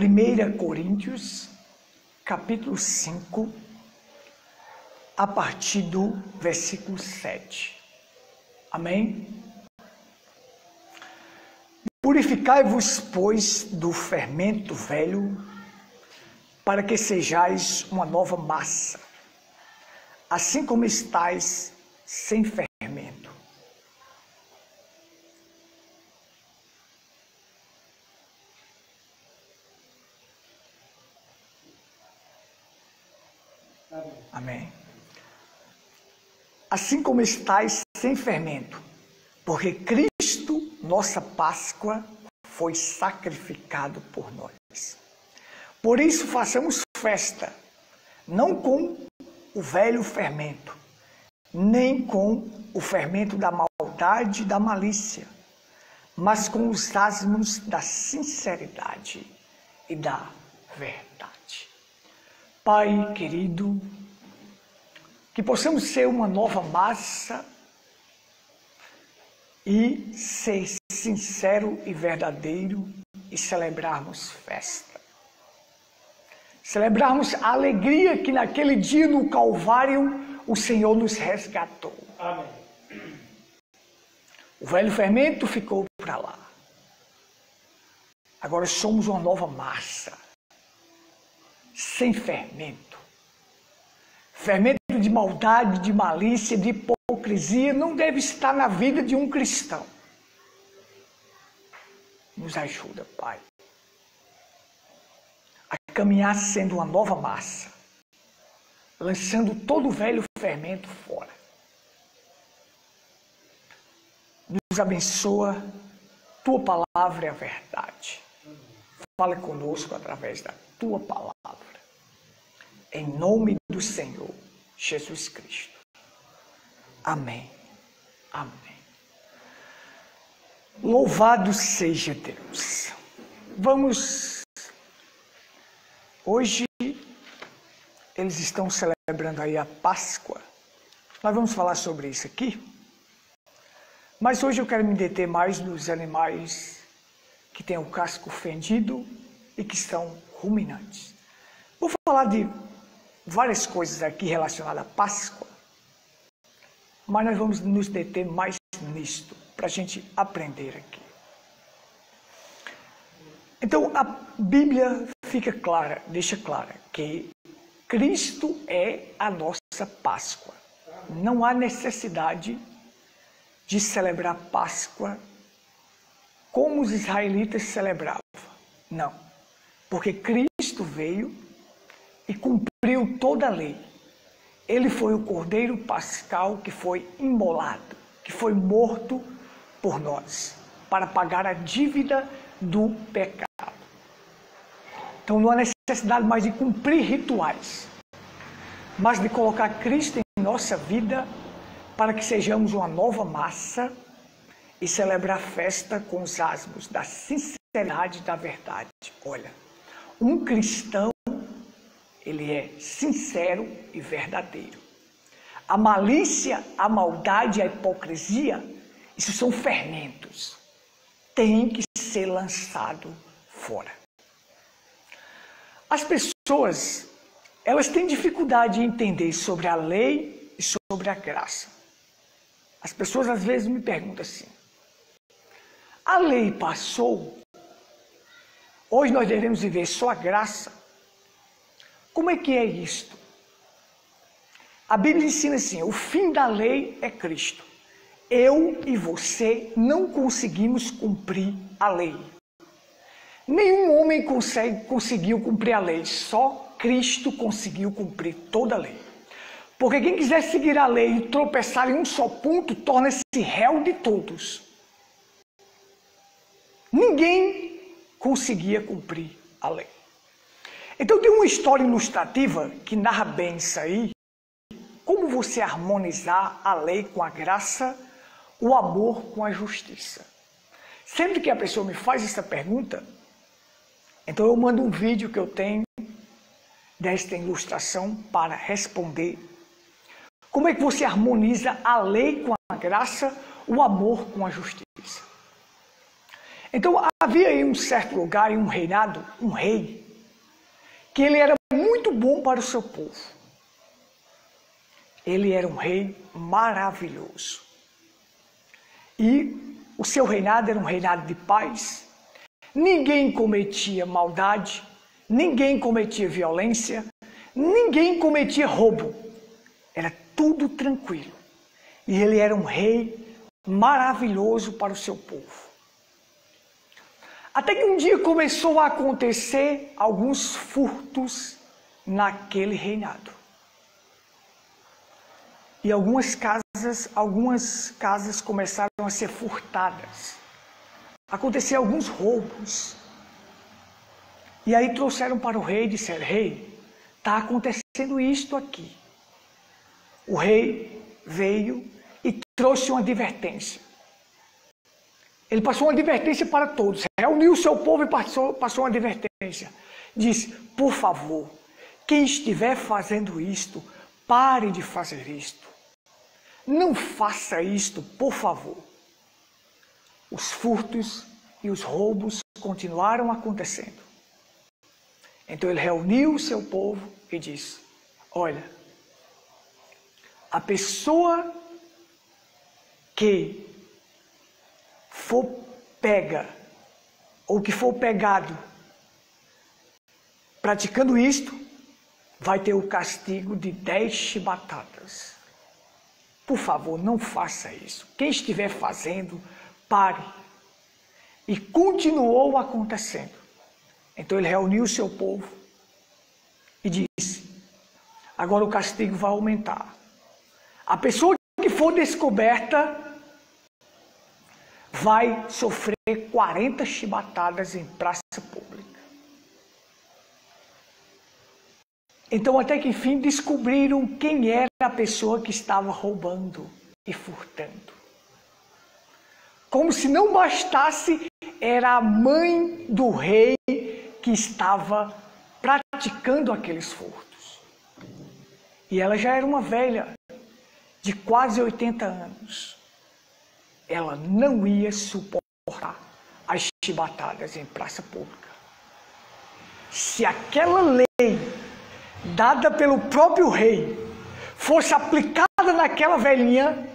1 Coríntios, capítulo 5, a partir do versículo 7. Amém? Purificai-vos, pois, do fermento velho, para que sejais uma nova massa, assim como estáis sem fermento. Amém. Assim como estáis sem fermento, porque Cristo, nossa Páscoa, foi sacrificado por nós. Por isso façamos festa, não com o velho fermento, nem com o fermento da maldade e da malícia, mas com os asmos da sinceridade e da verdade. Pai querido, que possamos ser uma nova massa e ser sincero e verdadeiro e celebrarmos festa. Celebrarmos a alegria que naquele dia no Calvário o Senhor nos resgatou. Amém. O velho fermento ficou para lá. Agora somos uma nova massa, sem fermento. Fermento de maldade, de malícia, de hipocrisia não deve estar na vida de um cristão. Nos ajuda, Pai, a caminhar sendo uma nova massa, lançando todo o velho fermento fora. Nos abençoa, Tua palavra é a verdade. Fala conosco através da Tua palavra. Em nome do Senhor Jesus Cristo. Amém. Amém. Louvado seja Deus. Hoje eles estão celebrando aí a Páscoa. Nós vamos falar sobre isso aqui. Mas hoje eu quero me deter mais nos animais que têm o casco fendido e que são ruminantes. Vou falar de várias coisas aqui relacionadas à Páscoa, mas nós vamos nos deter mais nisto, para a gente aprender aqui. Então, a Bíblia deixa clara que Cristo é a nossa Páscoa. Não há necessidade de celebrar Páscoa como os israelitas celebravam. Não, porque Cristo veio e cumpriu toda a lei. Ele foi o Cordeiro Pascal que foi imolado, que foi morto por nós, para pagar a dívida do pecado. Então não há necessidade mais de cumprir rituais, mas de colocar Cristo em nossa vida para que sejamos uma nova massa e celebrar a festa com os asmos da sinceridade e da verdade. Olha, um cristão, ele é sincero e verdadeiro. A malícia, a maldade, a hipocrisia, isso são fermentos. Tem que ser lançado fora. As pessoas, elas têm dificuldade em entender sobre a lei e sobre a graça. As pessoas às vezes me perguntam assim: a lei passou, hoje nós devemos viver só a graça. Como é que é isto? A Bíblia ensina assim: o fim da lei é Cristo. Eu e você não conseguimos cumprir a lei. Nenhum homem conseguiu cumprir a lei, só Cristo conseguiu cumprir toda a lei. Porque quem quiser seguir a lei e tropeçar em um só ponto, torna-se réu de todos. Ninguém conseguia cumprir a lei. Então tem uma história ilustrativa que narra bem isso aí. Como você harmonizar a lei com a graça, o amor com a justiça. Sempre que a pessoa me faz essa pergunta, então eu mando um vídeo que eu tenho desta ilustração para responder. Como é que você harmoniza a lei com a graça, o amor com a justiça? Então havia em um certo lugar, em um reinado, um rei, que ele era muito bom para o seu povo. Ele era um rei maravilhoso. E o seu reinado era um reinado de paz. Ninguém cometia maldade, ninguém cometia violência, ninguém cometia roubo. Era tudo tranquilo. E ele era um rei maravilhoso para o seu povo. Até que um dia começou a acontecer alguns furtos naquele reinado. E algumas casas começaram a ser furtadas. Aconteceram alguns roubos. E aí trouxeram para o rei e disseram: rei, está acontecendo isto aqui. O rei veio e trouxe uma advertência. Ele passou uma advertência para todos. Reuniu o seu povo e passou uma advertência. Disse: por favor, quem estiver fazendo isto, pare de fazer isto. Não faça isto, por favor. Os furtos e os roubos continuaram acontecendo. Então ele reuniu o seu povo e disse: olha, a pessoa que for pega ou que for pegado praticando isto, vai ter o castigo de 10 chibatadas. Por favor, não faça isso. Quem estiver fazendo, pare. E continuou acontecendo. Então ele reuniu o seu povo e disse: agora o castigo vai aumentar. A pessoa que for descoberta vai sofrer 40 chibatadas em praça pública. Então, até que enfim, descobriram quem era a pessoa que estava roubando e furtando. Como se não bastasse, era a mãe do rei que estava praticando aqueles furtos. E ela já era uma velha, de quase 80 anos. Ela não ia suportar as chibatadas em praça pública. Se aquela lei dada pelo próprio rei fosse aplicada naquela velhinha,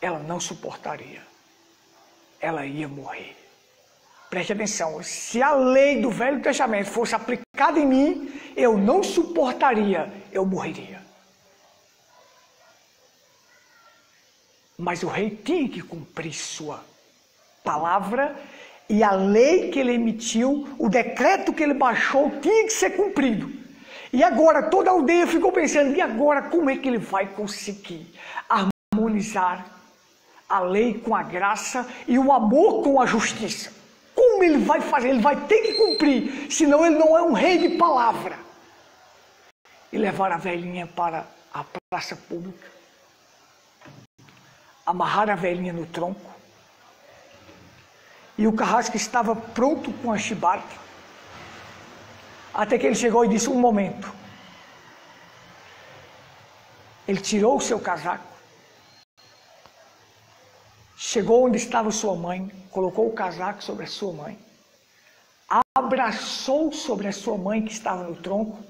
ela não suportaria. Ela ia morrer. Preste atenção, se a lei do Velho Testamento fosse aplicada em mim, eu não suportaria, eu morreria. Mas o rei tinha que cumprir sua palavra e a lei que ele emitiu, o decreto que ele baixou, tinha que ser cumprido. E agora toda a aldeia ficou pensando: e agora como é que ele vai conseguir harmonizar a lei com a graça e o amor com a justiça? Como ele vai fazer? Ele vai ter que cumprir, senão ele não é um rei de palavra. E levar a velhinha para a praça pública, amarrar a velhinha no tronco, e o carrasco estava pronto com a chibata, até que ele chegou e disse: um momento. Ele tirou o seu casaco, chegou onde estava sua mãe, colocou o casaco sobre a sua mãe, abraçou sobre a sua mãe que estava no tronco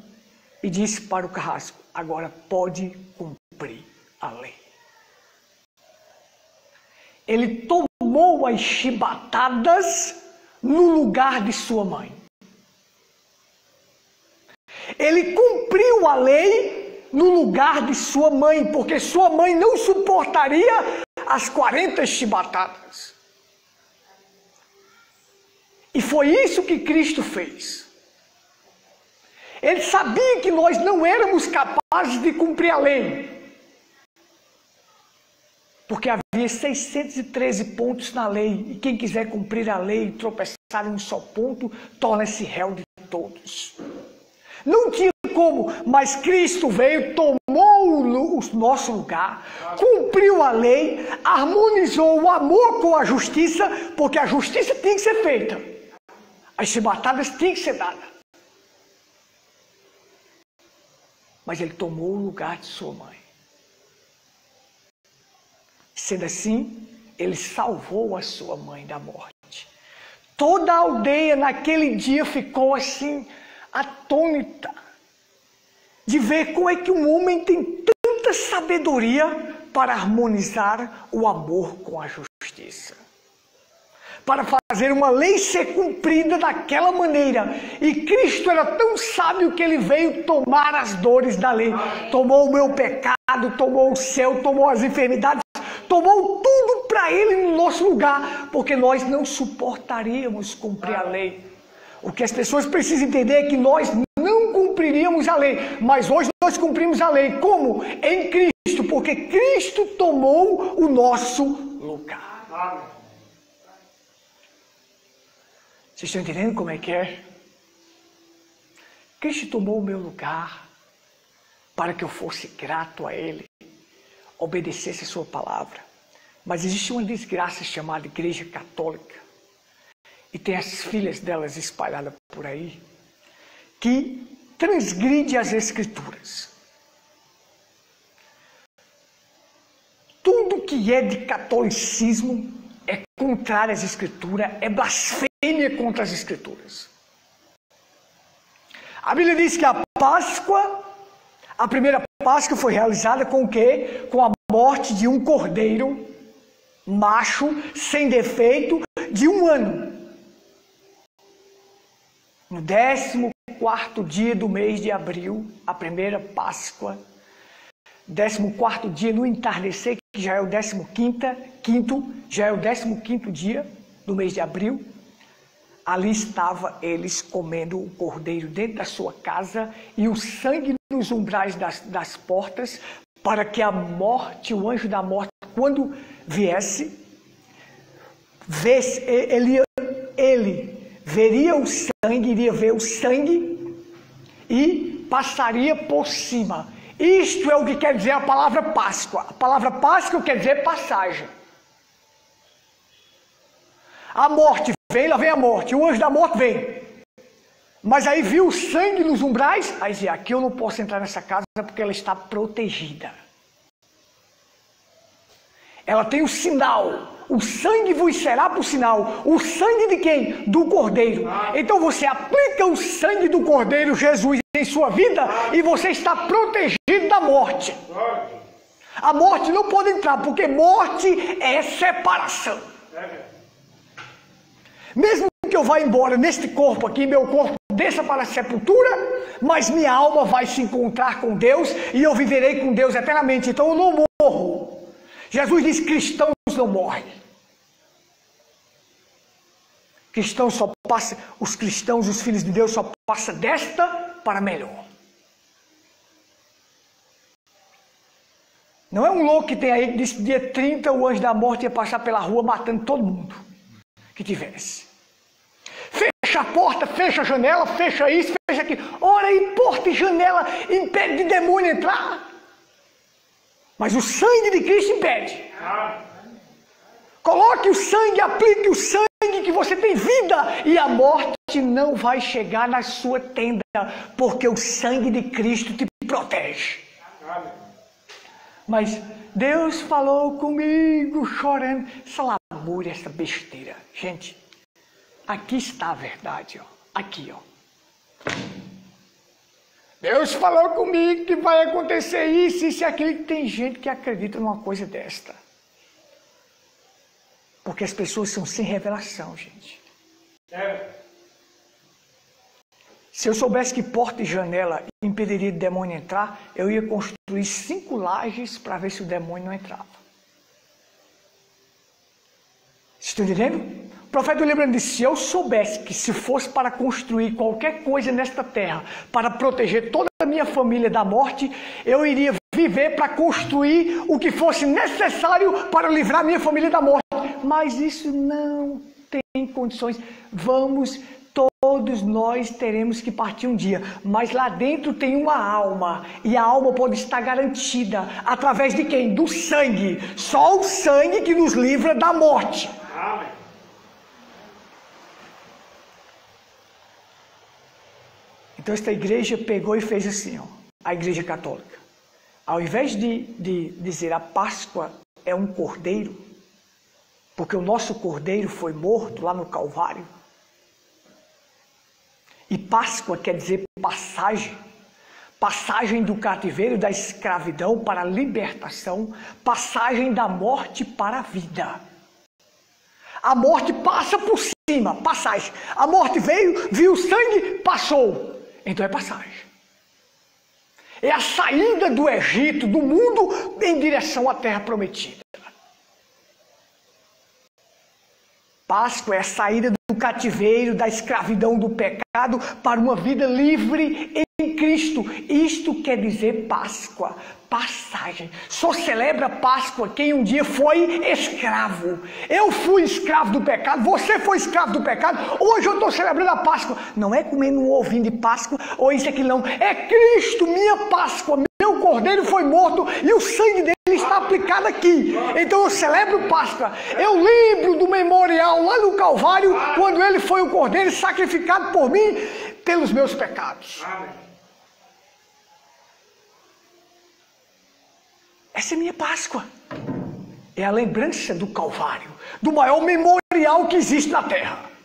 e disse para o carrasco: agora pode cumprir a lei. Ele tomou as chibatadas no lugar de sua mãe. Ele cumpriu a lei no lugar de sua mãe, porque sua mãe não suportaria as 40 chibatadas. E foi isso que Cristo fez. Ele sabia que nós não éramos capazes de cumprir a lei, porque havia 613 pontos na lei, e quem quiser cumprir a lei e tropeçar em um só ponto, torna-se réu de todos. Não tinha como, mas Cristo veio, tomou o nosso lugar, cumpriu a lei, harmonizou o amor com a justiça, porque a justiça tinha que ser feita, as chibatadas tinham que ser dadas. Mas ele tomou o lugar de sua mãe. Sendo assim, ele salvou a sua mãe da morte. Toda a aldeia naquele dia ficou assim, atônita, de ver como é que um homem tem tanta sabedoria para harmonizar o amor com a justiça, para fazer uma lei ser cumprida daquela maneira. E Cristo era tão sábio que ele veio tomar as dores da lei, tomou o meu pecado, tomou o seu, tomou as enfermidades, tomou tudo para ele no nosso lugar, porque nós não suportaríamos cumprir a lei. O que as pessoas precisam entender é que nós não cumpriríamos a lei, mas hoje nós cumprimos a lei. Como? Em Cristo, porque Cristo tomou o nosso lugar. Amém. Vocês estão entendendo como é que é? Cristo tomou o meu lugar para que eu fosse grato a Ele, obedecesse a sua palavra. Mas existe uma desgraça chamada Igreja Católica, e tem as filhas delas espalhadas por aí, que transgride as Escrituras. Tudo que é de catolicismo é contrário às Escrituras, é blasfêmia contra as Escrituras. A Bíblia diz que a Páscoa, a primeira Páscoa foi realizada com o quê? Com a morte de um cordeiro macho, sem defeito, de 1 ano. No 14º dia do mês de abril, a primeira Páscoa, 14º dia no entardecer, que já é o 15º, já é o 15º dia do mês de abril, ali estava eles comendo o cordeiro dentro da sua casa e o sangue nos umbrais das portas, para que a morte, o anjo da morte, quando viesse, ele veria o sangue, iria ver o sangue e passaria por cima. Isto é o que quer dizer a palavra Páscoa. A palavra Páscoa quer dizer passagem. A morte vem, lá vem a morte, o anjo da morte vem. Mas aí viu o sangue nos umbrais, aí dizia, aqui eu não posso entrar nessa casa porque ela está protegida. Ela tem o sinal. O sangue vos será por sinal. O sangue de quem? Do Cordeiro. Então você aplica o sangue do Cordeiro, Jesus, em sua vida e você está protegido da morte. A morte não pode entrar, porque morte é separação. Mesmo que eu vá embora neste corpo aqui, meu corpo desça para a sepultura, mas minha alma vai se encontrar com Deus e eu viverei com Deus eternamente. Então eu não morro. Jesus diz, cristãos não morrem. Cristãos só passa, os cristãos, os filhos de Deus só passa desta para melhor. Não é um louco que tem aí que disse que dia 30 o anjo da morte ia passar pela rua matando todo mundo que tivesse. Fecha a porta, fecha a janela, fecha isso, fecha aquilo. Ora aí, porta e janela impede de demônio entrar. Mas o sangue de Cristo impede. Coloque o sangue, aplique o sangue que você tem vida e a morte não vai chegar na sua tenda, porque o sangue de Cristo te protege. Mas Deus falou comigo chorando, essa lamúria, essa besteira. Gente, aqui está a verdade, ó. Aqui, ó. Deus falou comigo que vai acontecer isso e aquilo. Tem gente que acredita numa coisa desta. Porque as pessoas são sem revelação, gente. Se eu soubesse que porta e janela impediria o demônio entrar, eu ia construir 5 lajes para ver se o demônio não entrava. Vocês estão entendendo? O profeta lembrando disse, se eu soubesse que se fosse para construir qualquer coisa nesta terra, para proteger toda a minha família da morte, eu iria viver para construir o que fosse necessário para livrar minha família da morte. Mas isso não tem condições. Todos nós teremos que partir um dia, mas lá dentro tem uma alma, e a alma pode estar garantida através de quem? Do sangue. Só o sangue que nos livra da morte. Amém. Então esta igreja pegou e fez assim, ó, a igreja católica. Ao invés de dizer a Páscoa é um cordeiro, Porque o nosso cordeiro foi morto lá no Calvário. E Páscoa quer dizer passagem. Passagem do cativeiro, da escravidão para a libertação. Passagem da morte para a vida. A morte passa por cima, passagem. A morte veio, viu o sangue, passou. Então é passagem. É a saída do Egito, do mundo, em direção à terra prometida. Páscoa é a saída do cativeiro, da escravidão, do pecado, para uma vida livre em Cristo. Isto quer dizer Páscoa, passagem. Só celebra Páscoa quem um dia foi escravo. Eu fui escravo do pecado, você foi escravo do pecado, hoje eu estou celebrando a Páscoa. Não é comendo um ovinho de Páscoa ou isso aqui não. É Cristo, minha Páscoa. Meu cordeiro foi morto e o sangue dele está aplicado aqui. Então eu celebro Páscoa. Eu lembro do memorial lá no Calvário, quando ele foi o cordeiro sacrificado por mim, pelos meus pecados. Essa é minha Páscoa. É a lembrança do Calvário, do maior memorial que existe na terra.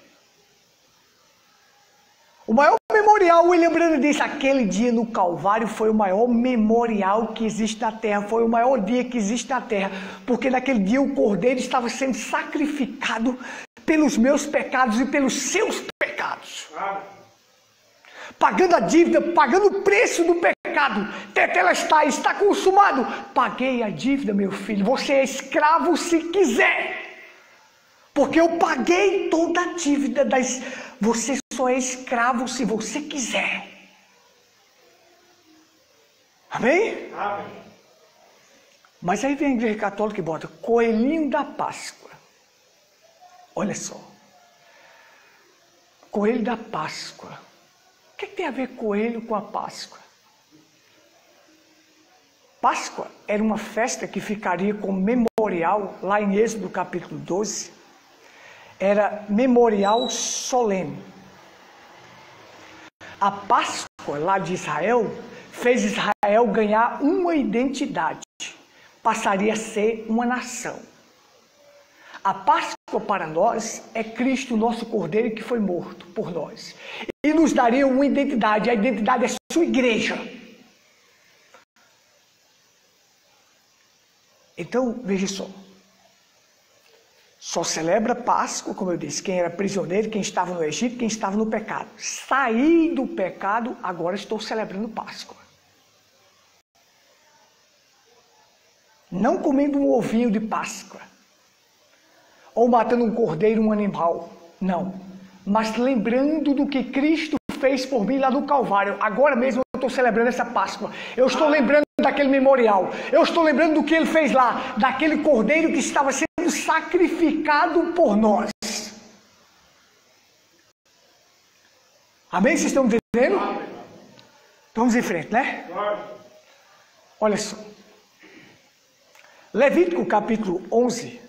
O maior memorial, William Branham diz, aquele dia no Calvário foi o maior memorial que existe na terra, foi o maior dia que existe na terra, porque naquele dia o cordeiro estava sendo sacrificado pelos meus pecados e pelos seus pecados. Pagando a dívida, pagando o preço do pecado. Tetelestai, está consumado. Paguei a dívida, meu filho, você é escravo se quiser. Porque eu paguei toda a dívida das... Você só é escravo se você quiser. Amém? Amém. Mas aí vem a Igreja Católica e bota coelhinho da Páscoa. Olha só. Coelho da Páscoa. O que tem a ver coelho com a Páscoa? Páscoa era uma festa que ficaria como memorial, lá em Êxodo capítulo 12. Era memorial solene. A Páscoa lá de Israel fez Israel ganhar uma identidade. Passaria a ser uma nação. A Páscoa para nós é Cristo, nosso Cordeiro, que foi morto por nós. E nos daria uma identidade. A identidade é sua igreja. Então, veja só. Só celebra Páscoa, como eu disse, quem era prisioneiro, quem estava no Egito, quem estava no pecado. Saí do pecado, agora estou celebrando Páscoa. Não comendo um ovinho de Páscoa. Ou matando um cordeiro, um animal. Não. Mas lembrando do que Cristo fez por mim lá no Calvário. Agora mesmo eu estou celebrando essa Páscoa. Eu estou lembrando daquele memorial. Eu estou lembrando do que ele fez lá. Daquele cordeiro que estava sendo sacrificado por nós. Amém? Vocês estão entendendo? Vamos em frente, né? Olha só. Levítico capítulo 11.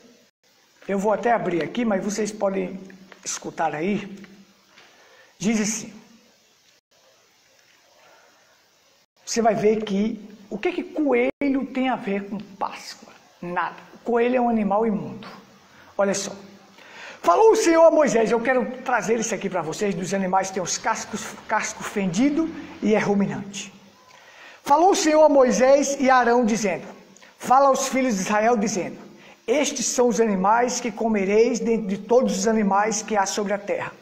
Eu vou até abrir aqui, mas vocês podem escutar aí. Diz assim. Você vai ver que o que coelho tem a ver com Páscoa? Nada. O coelho é um animal imundo. Olha só. Falou o Senhor a Moisés, eu quero trazer isso aqui para vocês, dos animais que têm os casco fendido e é ruminante. Falou o Senhor a Moisés e a Arão, dizendo, fala aos filhos de Israel, dizendo, estes são os animais que comereis dentre de todos os animais que há sobre a terra.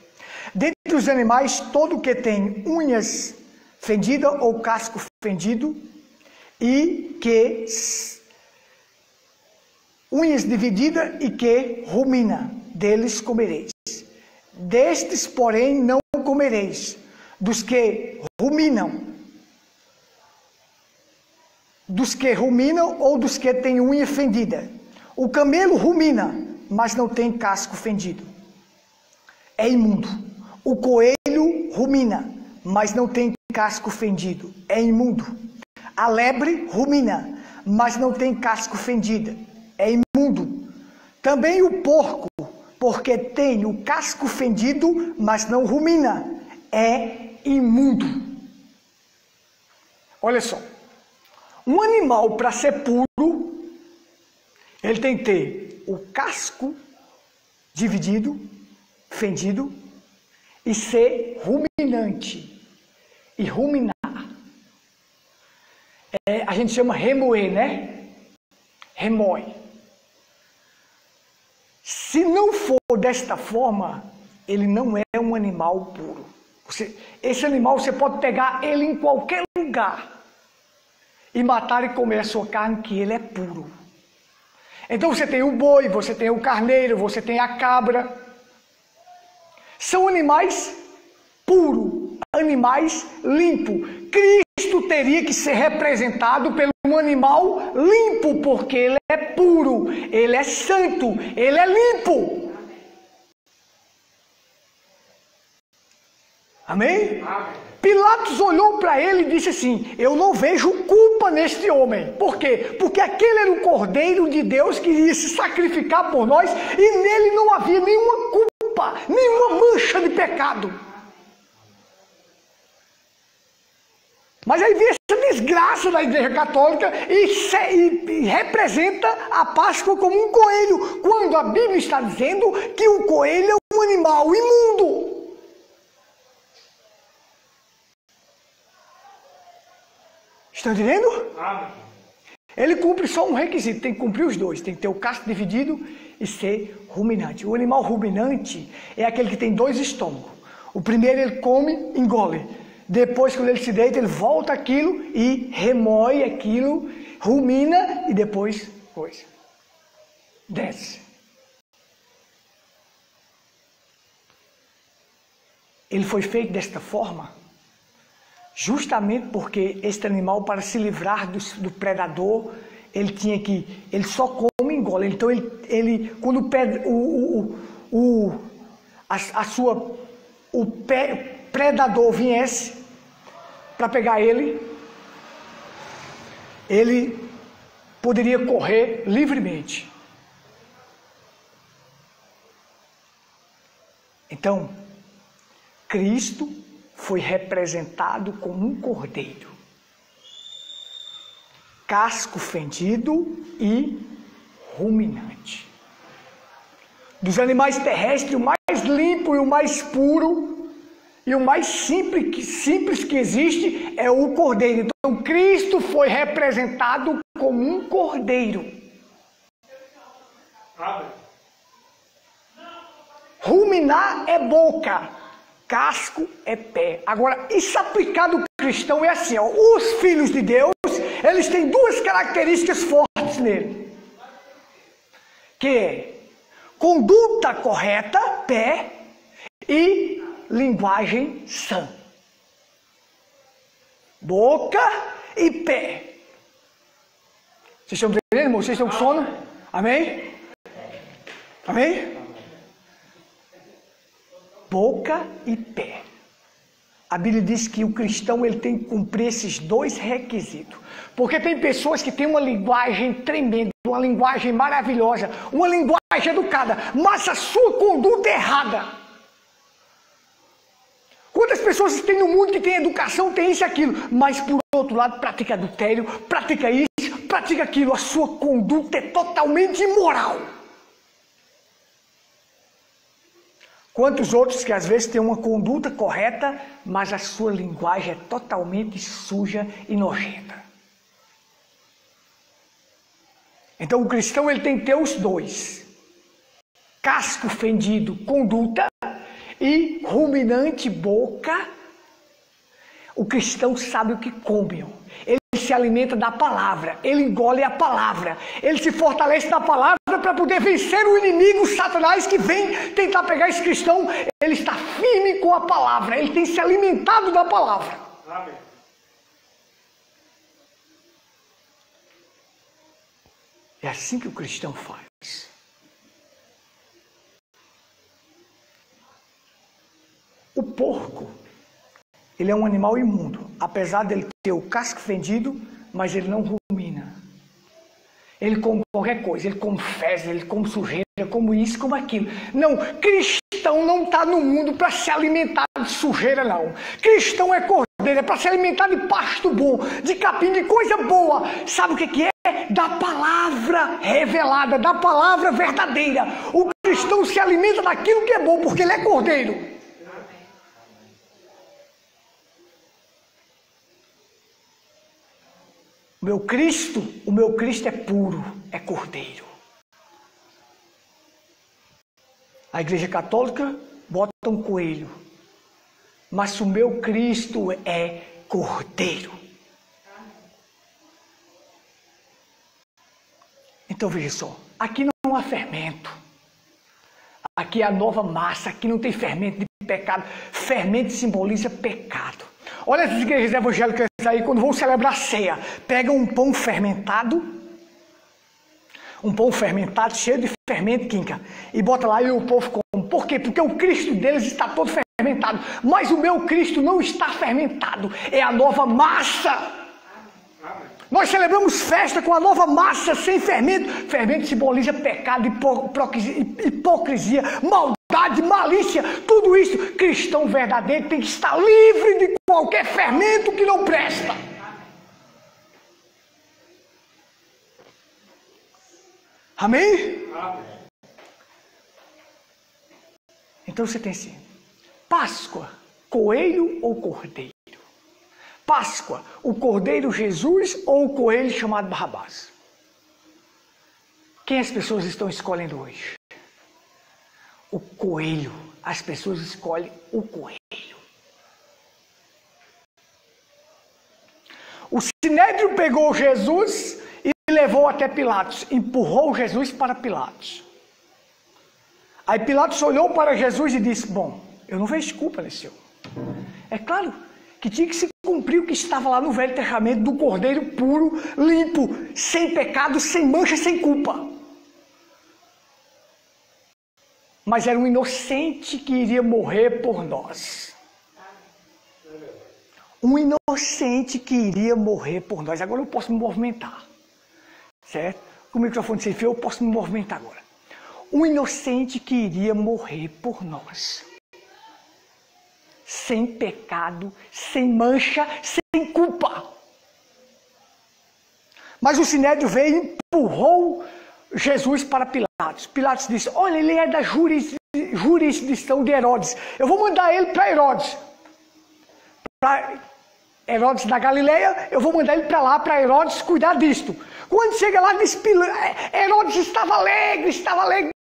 Dentre os animais, todo o que tem unhas fendidas ou casco fendido, e que unhas divididas e que rumina, deles comereis. Destes, porém, não comereis, dos que ruminam ou dos que têm unha fendida. O camelo rumina, mas não tem casco fendido. É imundo. O coelho rumina, mas não tem casco fendido. É imundo. A lebre rumina, mas não tem casco fendido. É imundo. Também o porco, porque tem o casco fendido, mas não rumina. É imundo. Olha só. Um animal, para ser puro, ele tem que ter o casco dividido, fendido, e ser ruminante. E ruminar. A gente chama remoer, né? Remói. Se não for desta forma, ele não é um animal puro. Esse animal você pode pegar ele em qualquer lugar e matar e comer a sua carne, que ele é puro. Então você tem o boi, você tem o carneiro, você tem a cabra. São animais puros, animais limpos. Cristo teria que ser representado por um animal limpo, porque ele é puro, ele é santo, ele é limpo. Amém? Pilatos olhou para ele e disse assim: eu não vejo culpa neste homem. Por quê? Porque aquele era o Cordeiro de Deus que iria se sacrificar por nós e nele não havia nenhuma culpa, nenhuma mancha de pecado. Mas aí vem essa desgraça da Igreja Católica e representa a Páscoa como um coelho, quando a Bíblia está dizendo que o coelho é um animal imundo. Estão entendendo? Ele cumpre só um requisito, tem que cumprir os dois, tem que ter o casco dividido e ser ruminante. O animal ruminante é aquele que tem dois estômagos. O primeiro ele come, engole. Depois, quando ele se deita, ele volta aquilo e remói aquilo, rumina e depois coisa. Desce. Ele foi feito desta forma justamente porque este animal, para se livrar do predador, ele só come e engole. Então quando o predador viesse para pegar ele poderia correr livremente. Então, Cristo foi representado como um cordeiro, casco fendido e ruminante. Dos animais terrestres, o mais limpo e o mais puro e o mais simples que existe é o cordeiro. Então Cristo foi representado como um cordeiro. Ruminar é boca, casco é pé. Agora, isso aplicado ao cristão é assim, ó, os filhos de Deus, eles têm duas características fortes nele. Que é conduta correta, pé, e linguagem sã. Boca e pé. Vocês estão entendendo, irmão? Vocês estão com sono? Amém? Amém? Boca e pé. A Bíblia diz que o cristão ele tem que cumprir esses dois requisitos. Porque tem pessoas que têm uma linguagem tremenda, uma linguagem maravilhosa, uma linguagem educada, mas a sua conduta é errada. Quantas pessoas tem no mundo que tem educação, tem isso e aquilo, mas por outro lado pratica adultério, pratica isso, pratica aquilo, a sua conduta é totalmente imoral. Quantos outros que às vezes têm uma conduta correta, mas a sua linguagem é totalmente suja e nojenta. Então o cristão ele tem que ter os dois. Casco fendido, conduta, e ruminante, boca. O cristão sabe o que come. Ele se alimenta da palavra, ele engole a palavra, ele se fortalece na palavra para poder vencer o inimigo, Satanás, que vem tentar pegar esse cristão. Ele está firme com a palavra, ele tem se alimentado da palavra. Amém. É assim que o cristão faz. O porco, ele é um animal imundo, apesar dele ter o casco fendido, mas ele não rumina. Ele come qualquer coisa, ele come fezes, ele come sujeira, come isso, come aquilo. Não, cristão não está no mundo para se alimentar de sujeira, não. Cristão é cordeiro, é para se alimentar de pasto bom, de capim, de coisa boa. Sabe o que é? Da palavra revelada, da palavra verdadeira. O cristão se alimenta daquilo que é bom, porque ele é cordeiro. O meu Cristo é puro, é cordeiro. A Igreja Católica bota um coelho, mas o meu Cristo é cordeiro. Então veja só, aqui não há fermento. Aqui é a nova massa, aqui não tem fermento de pecado. Fermento simboliza pecado. Olha as igrejas evangélicas aí, quando vão celebrar a ceia, pegam um pão fermentado cheio de fermento, quinca, e bota lá e o povo come. Por quê? Porque o Cristo deles está todo fermentado, mas o meu Cristo não está fermentado, é a nova massa. Nós celebramos festa com a nova massa sem fermento. Fermento simboliza pecado, hipocrisia, maldade, malícia. Tudo isso, cristão verdadeiro tem que estar livre de qualquer fermento que não presta. Amém? Então você tem assim, Páscoa, coelho ou cordeiro? Páscoa, o cordeiro Jesus ou o coelho chamado Barrabás? Quem as pessoas estão escolhendo hoje? O coelho. As pessoas escolhem o coelho. O sinédrio pegou Jesus e levou até Pilatos, empurrou Jesus para Pilatos. Aí Pilatos olhou para Jesus e disse, bom, eu não vejo culpa nesse homem. É claro que tinha que se cumprir o que estava lá no Velho Testamento do cordeiro puro, limpo, sem pecado, sem mancha, sem culpa. Mas era um inocente que iria morrer por nós. Um inocente que iria morrer por nós. Agora eu posso me movimentar. Certo? Com o microfone sem fio eu posso me movimentar agora. Um inocente que iria morrer por nós. Sem pecado, sem mancha, sem culpa. Mas o sinédrio veio e empurrou Jesus para Pilatos. Pilatos disse, olha, ele é da jurisdição de Herodes. Eu vou mandar ele para Herodes. Para Herodes da Galileia, eu vou mandar ele para lá, para Herodes, cuidar disto. Quando chega lá, diz, Herodes estava alegre,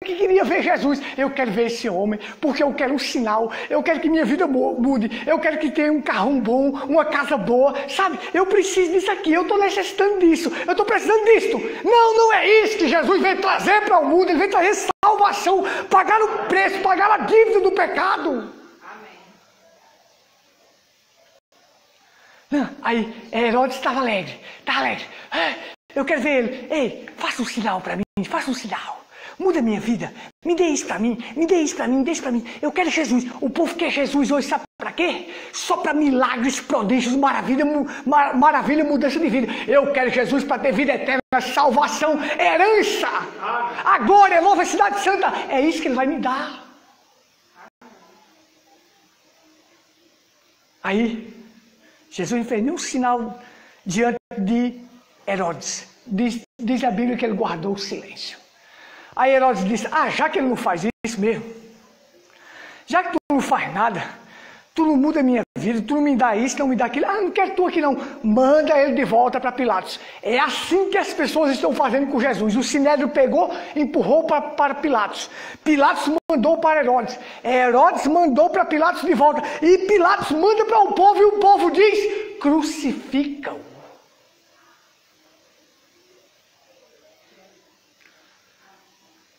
que queria ver Jesus. Eu quero ver esse homem, porque eu quero um sinal, eu quero que minha vida mude, eu quero que tenha um carrão bom, uma casa boa, sabe? Eu preciso disso aqui, eu estou necessitando disso, eu estou precisando disto. Não é isso que Jesus veio trazer para o mundo, ele veio trazer salvação, pagar o preço, pagar a dívida do pecado. Aí Herodes estava alegre. Eu quero ver ele. Ei, faça um sinal para mim, faça um sinal. Muda a minha vida, me dê isso para mim, me dê isso para mim, me dê isso para mim. Eu quero Jesus. O povo quer Jesus hoje, sabe para quê? Só para milagres, prodígios, maravilha, mudança de vida. Eu quero Jesus para ter vida eterna, salvação, herança. A glória, a nova cidade santa. É isso que ele vai me dar. Aí, Jesus não fez nenhum sinal diante de Herodes. Diz a Bíblia que ele guardou o silêncio. Aí Herodes disse, já que ele não faz isso mesmo, já que tu não faz nada, tu não muda a minha vida, tu não me dá isso, não me dá aquilo, não quero tu aqui não, manda ele de volta para Pilatos. É assim que as pessoas estão fazendo com Jesus. O sinédrio pegou, empurrou para Pilatos. Pilatos mandou para Herodes. Herodes mandou para Pilatos de volta. E Pilatos manda para o povo e o povo diz, crucifica-o.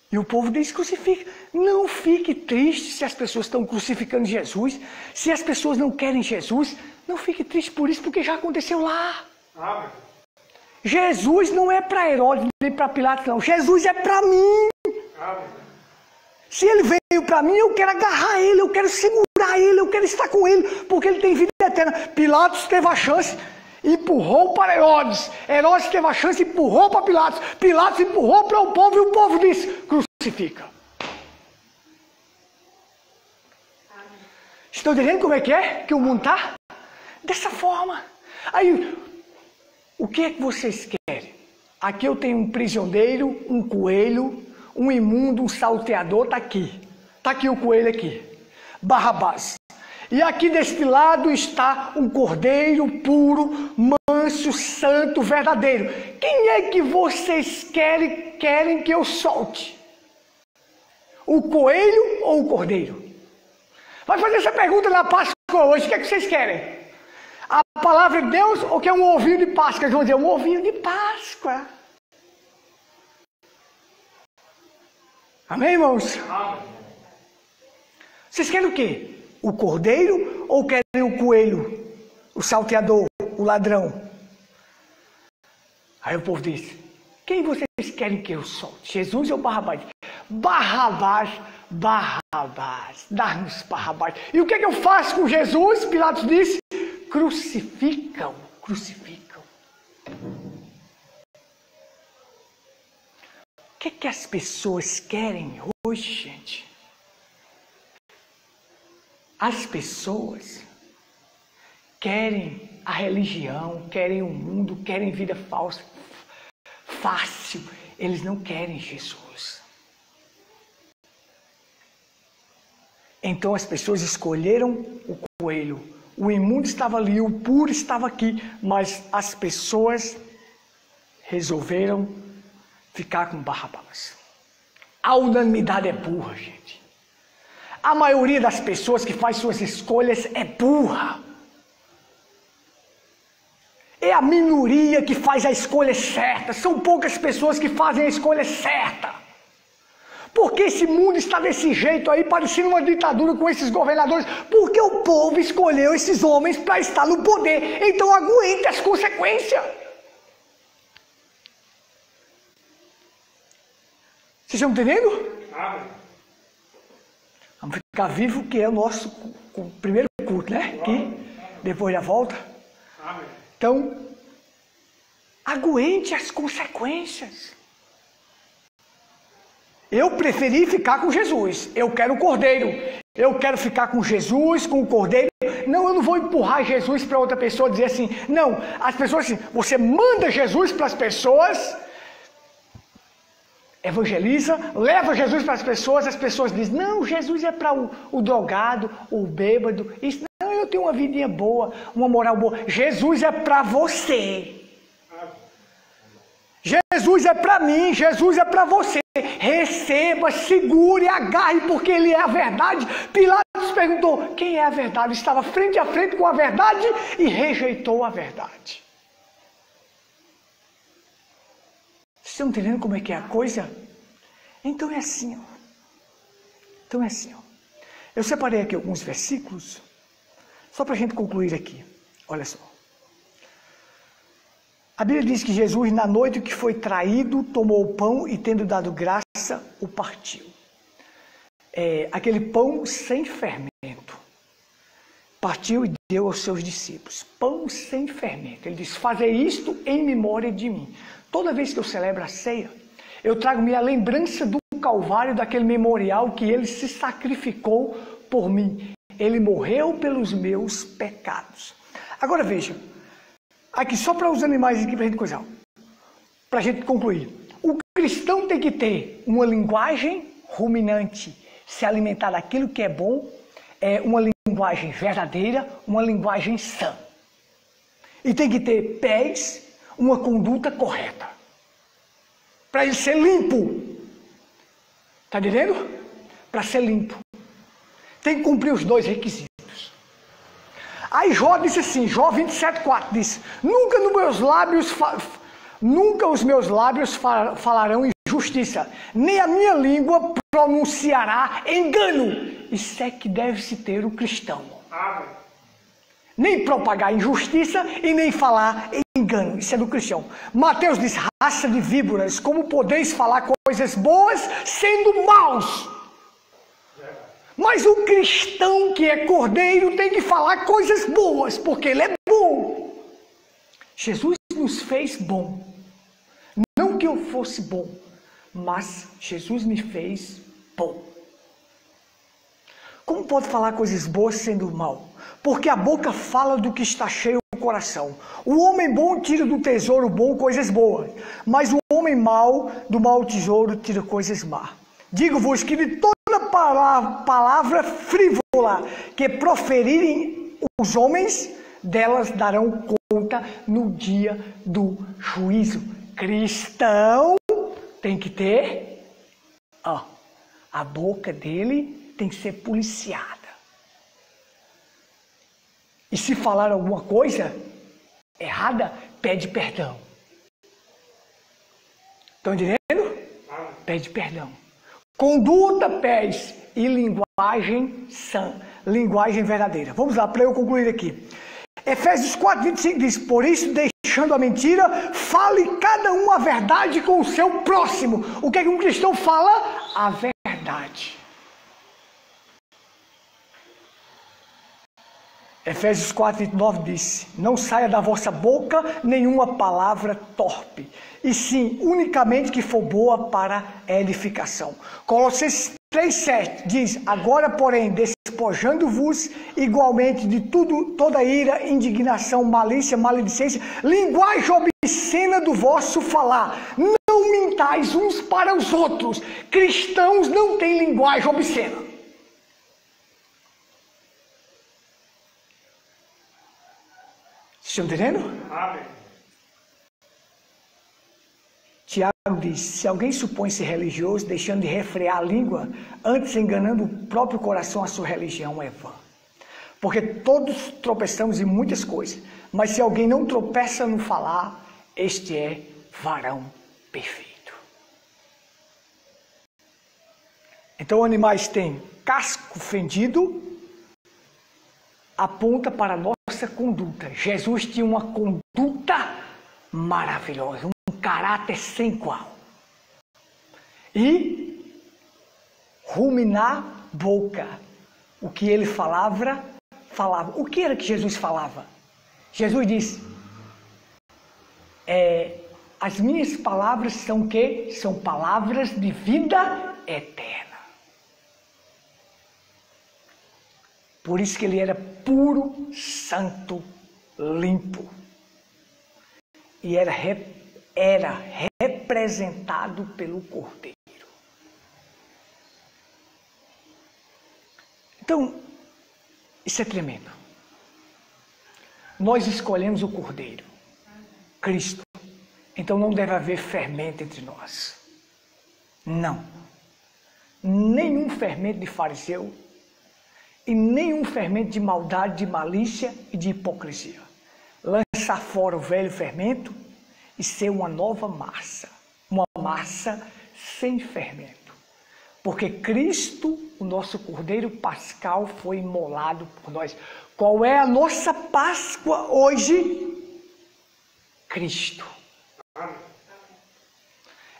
E o povo diz, crucifica. Não fique triste se as pessoas estão crucificando Jesus. Se as pessoas não querem Jesus, não fique triste por isso, porque já aconteceu lá. Amém. Jesus não é para Herodes nem para Pilatos, não. Jesus é para mim. Amém. Se ele veio para mim, eu quero agarrar ele, eu quero segurar ele, eu quero estar com ele, porque ele tem vida eterna. Pilatos teve a chance, empurrou para Herodes. Herodes teve a chance, empurrou para Pilatos. Pilatos empurrou para o povo e o povo disse, crucifica. Amém. Estão entendendo como é que o mundo está? Dessa forma. Aí, o que é que vocês querem? Aqui eu tenho um prisioneiro, um coelho, um imundo, um salteador, está aqui. Está aqui o coelho aqui. Barrabás. E aqui deste lado está um cordeiro puro, manso, santo, verdadeiro. Quem é que vocês querem que eu solte? O coelho ou o cordeiro? Vai fazer essa pergunta na Páscoa hoje. O que é que vocês querem? A palavra de Deus ou quer um ovinho de Páscoa? Eles vão dizer, um ovinho de Páscoa. Amém, irmãos? Amém. Vocês querem o quê? O cordeiro ou querem o coelho? O salteador, o ladrão? Aí o povo disse, quem vocês querem que eu solte? Jesus ou Barrabás? Barrabás, Barrabás, dá-nos Barrabás. E o que é que eu faço com Jesus? Pilatos disse, crucificam, crucificam. O que é que as pessoas querem hoje, gente? As pessoas querem a religião, querem o mundo, querem vida falsa, fácil. Eles não querem Jesus. Então as pessoas escolheram o coelho. O imundo estava ali, o puro estava aqui, mas as pessoas resolveram ficar com Barrabás. A unanimidade é burra, gente. A maioria das pessoas que faz suas escolhas é burra. É a minoria que faz a escolha certa. São poucas pessoas que fazem a escolha certa. Porque esse mundo está desse jeito aí, parecendo uma ditadura com esses governadores. Porque o povo escolheu esses homens para estar no poder. Então aguente as consequências. Vocês estão entendendo? Vamos ficar vivo, que é o nosso primeiro culto, né? Aqui, depois da volta. Então, aguente as consequências. Eu preferi ficar com Jesus. Eu quero o cordeiro. Eu quero ficar com Jesus, com o cordeiro. Não, eu não vou empurrar Jesus para outra pessoa dizer assim. Não, as pessoas assim, você manda Jesus para as pessoas, evangeliza, leva Jesus para as pessoas dizem, não, Jesus é para o drogado, o bêbado, isso, não, eu tenho uma vidinha boa, uma moral boa. Jesus é para você. Jesus é para mim, Jesus é para você. Receba, segure, agarre, porque Ele é a verdade. Pilatos perguntou, quem é a verdade? Estava frente a frente com a verdade e rejeitou a verdade. Vocês estão entendendo como é que é a coisa? Então é assim, ó. Então é assim, ó. Eu separei aqui alguns versículos, só para a gente concluir aqui. Olha só. A Bíblia diz que Jesus, na noite que foi traído, tomou o pão e, tendo dado graça, o partiu. Aquele pão sem fermento. Partiu e deu aos seus discípulos. Pão sem fermento. Ele diz, fazei isto em memória de mim. Toda vez que eu celebro a ceia, eu trago minha lembrança do Calvário, daquele memorial que Ele se sacrificou por mim. Ele morreu pelos meus pecados. Agora veja, aqui só para os animais aqui para a gente coisar, para a gente concluir. O cristão tem que ter uma linguagem ruminante, se alimentar daquilo que é bom, uma linguagem verdadeira, uma linguagem sã. E tem que ter pés, uma conduta correta. Para ele ser limpo. Está entendendo? Para ser limpo. Tem que cumprir os dois requisitos. Aí Jó disse assim, Jó 27,4 diz, nunca os meus lábios falarão injustiça, nem a minha língua pronunciará engano. Isso é que deve-se ter o cristão. Amém. Nem propagar injustiça e nem falar engano. Isso é do cristão. Mateus diz, raça de víboras, como podeis falar coisas boas sendo maus? Mas o cristão que é cordeiro tem que falar coisas boas, porque ele é bom. Jesus nos fez bom. Não que eu fosse bom, mas Jesus me fez bom. Como pode falar coisas boas sendo mal? Porque a boca fala do que está cheio do coração. O homem bom tira do tesouro bom coisas boas, mas o homem homem mau do mau tesouro tira coisas más. Digo-vos que de toda palavra frívola que proferirem os homens, delas darão conta no dia do juízo. Cristão tem que ter, a boca dele tem que ser policiada. E se falar alguma coisa errada, pede perdão. Estão entendendo? Pede perdão. Conduta, pés e linguagem sã, linguagem verdadeira. Vamos lá, para eu concluir aqui. Efésios 4:25 diz: por isso, deixando a mentira, fale cada um a verdade com o seu próximo. O que é que um cristão fala? A verdade. Efésios 4:29 diz: não saia da vossa boca nenhuma palavra torpe, e sim, unicamente que for boa para edificação. Colossenses 3:7 diz: agora, porém, despojando-vos igualmente de tudo, toda ira, indignação, malícia, maledicência, linguagem obscena do vosso falar. Não mintais uns para os outros. Cristãos não têm linguagem obscena. Estão entendendo? Amém. Tiago diz: se alguém supõe-se religioso, deixando de refrear a língua, antes enganando o próprio coração, a sua religião é vã. Porque todos tropeçamos em muitas coisas, mas se alguém não tropeça no falar, este é varão perfeito. Então, animais têm casco fendido, aponta para a nossa conduta. Jesus tinha uma conduta maravilhosa, um caráter sem igual. E ruminar boca. O que ele falava. O que era que Jesus falava? Jesus disse: as minhas palavras são o quê? São palavras de vida eterna. Por isso que ele era puro, santo, limpo. E era representado pelo Cordeiro. Então, isso é tremendo. Nós escolhemos o Cordeiro, Cristo. Então não deve haver fermento entre nós. Não. Nenhum fermento de fariseu e nenhum fermento de maldade, de malícia e de hipocrisia. Lançar fora o velho fermento e ser uma nova massa. Uma massa sem fermento. Porque Cristo, o nosso Cordeiro Pascal, foi imolado por nós. Qual é a nossa Páscoa hoje? Cristo.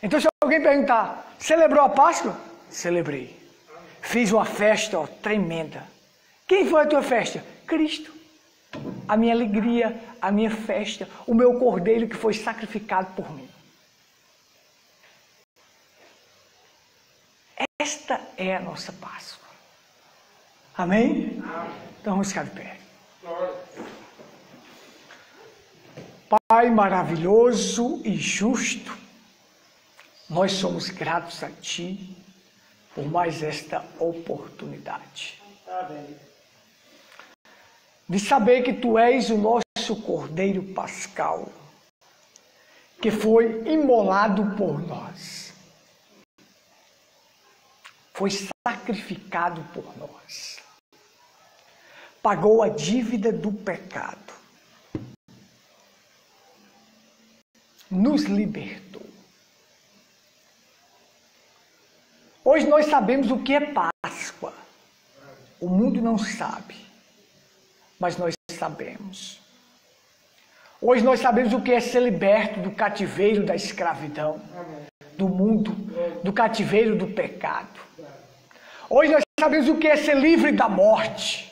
Então, se alguém perguntar: celebrou a Páscoa? Celebrei. Fiz uma festa tremenda. Quem foi a tua festa? Cristo. A minha alegria, a minha festa, o meu Cordeiro que foi sacrificado por mim. Esta é a nossa Páscoa. Amém? Então vamos ficar de pé. Pai maravilhoso e justo, nós somos gratos a Ti por mais esta oportunidade. De saber que Tu és o nosso Cordeiro Pascal, que foi imolado por nós. Foi sacrificado por nós. Pagou a dívida do pecado. Nos libertou. Hoje nós sabemos o que é Páscoa. O mundo não sabe, mas nós sabemos. Hoje nós sabemos o que é ser liberto do cativeiro da escravidão, do mundo, do cativeiro do pecado. Hoje nós sabemos o que é ser livre da morte,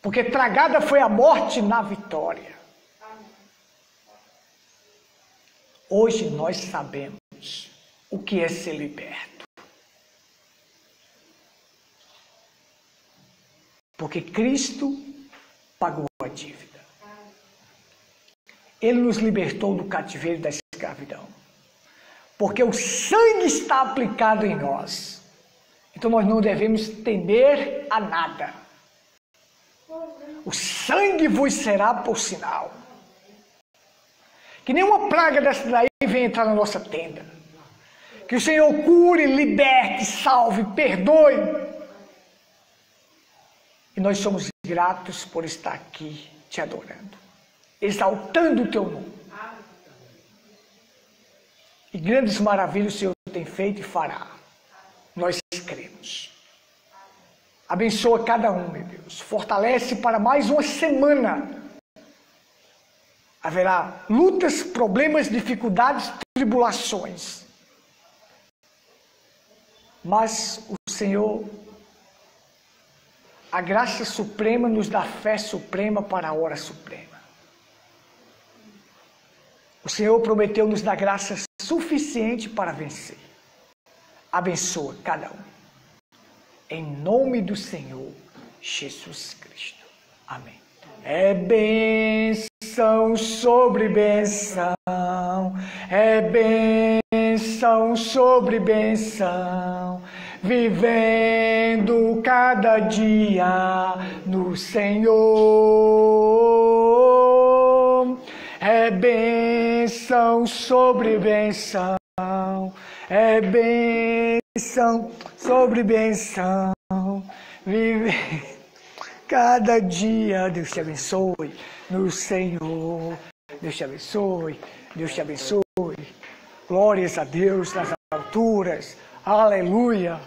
porque tragada foi a morte na vitória. Hoje nós sabemos o que é ser liberto. Porque Cristo pagou a dívida. Ele nos libertou do cativeiro da escravidão. porque o sangue está aplicado em nós. Então nós não devemos temer a nada. O sangue vos será por sinal. Que nenhuma praga dessa daí venha entrar na nossa tenda. Que o Senhor cure, liberte, salve, perdoe. E nós somos gratos por estar aqui te adorando, exaltando o teu nome. E grandes maravilhas o Senhor tem feito e fará. Nós cremos. Abençoa cada um, meu Deus. Fortalece para mais uma semana. Haverá lutas, problemas, dificuldades, tribulações. Mas o Senhor, a graça suprema nos dá fé suprema para a hora suprema. O Senhor prometeu nos dar graça suficiente para vencer. Abençoa cada um. Em nome do Senhor Jesus Cristo. Amém. É bênção sobre bênção. É bênção sobre bênção. Vivendo cada dia no Senhor. É bênção sobre bênção. É bênção sobre bênção. Vive cada dia. Deus te abençoe no Senhor. Deus te abençoe. Deus te abençoe. Glórias a Deus nas alturas. Aleluia.